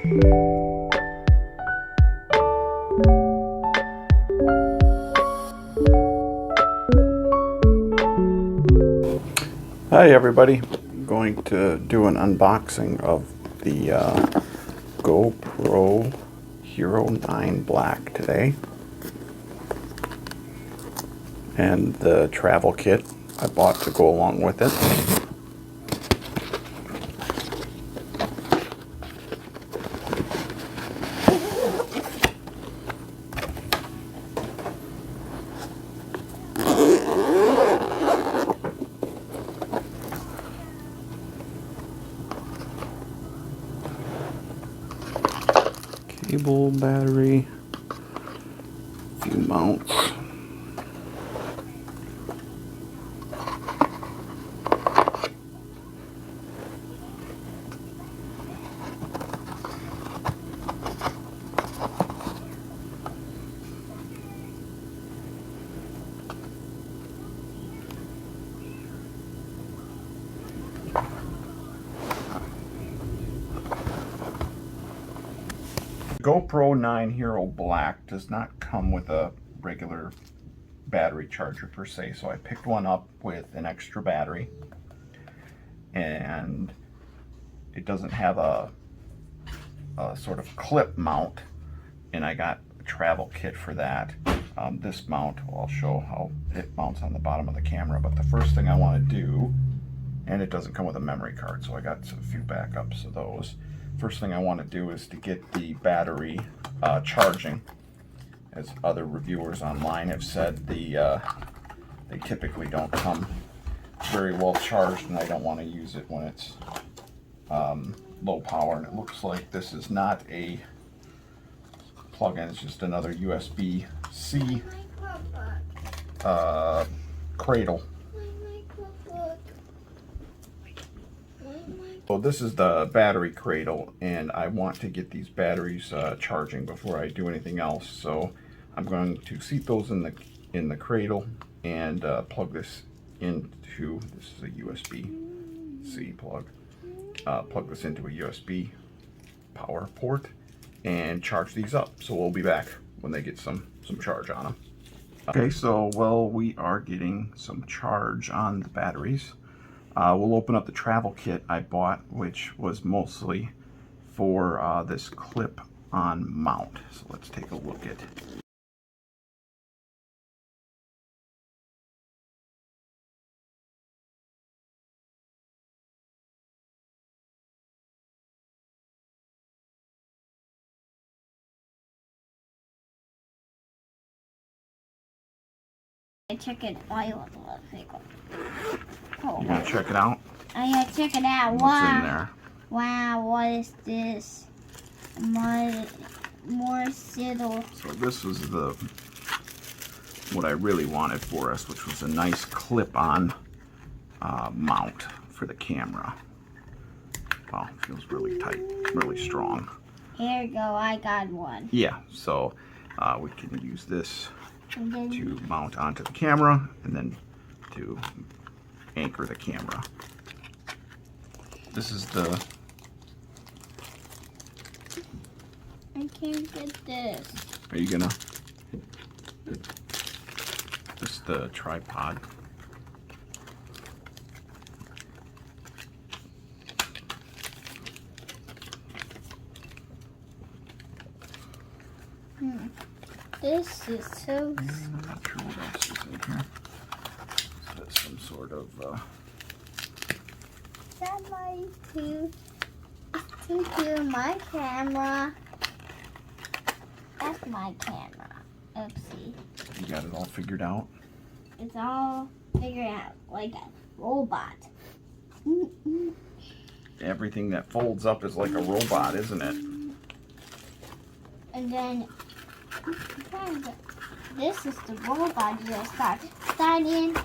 Hi everybody, I'm going to do an unboxing of the GoPro HERO9 Black today, and the travel kit I bought to go along with it. Cable, battery, a few mounts. GoPro 9 Hero Black does not come with a regular battery charger per se, so I picked one up with an extra battery, and it doesn't have a sort of clip mount, and I got a travel kit for that. This mount, I'll show how it mounts on the bottom of the camera, but the first thing I want to do, and it doesn't come with a memory card, so I got a few backups of those. First thing I want to do is to get the battery charging. As other reviewers online have said, they typically don't come very well charged, and I don't want to use it when it's low power. And it looks like this is not a plug-in, it's just another USB-C cradle. So this is the battery cradle, and I want to get these batteries charging before I do anything else. So I'm going to seat those in the cradle and plug this into, this is a USB-C plug, plug this into a USB power port and charge these up. So we'll be back when they get some charge on them. Okay, so while we are getting some charge on the batteries, we'll open up the travel kit I bought, which was mostly for this clip-on mount. So let's take a look at check it. Oh. You gonna check it out? I gotta check it out. What's Wow. in there? Wow, what is this? More sizzle. So this was what I really wanted for us, which was a nice clip-on mount for the camera. Wow, it feels really tight, really strong. Here you go, I got one. Yeah, so we can use this to mount onto the camera and then to anchor the camera. This is the... I can't get this. Are you gonna... This is the tripod. This is so... I'm not sure what else is in here. So that's some sort of... That might to my camera. That's my camera. Oopsie. You got it all figured out? It's all figured out like a robot. Everything that folds up is like a robot, isn't it? And then this is the robot you start in.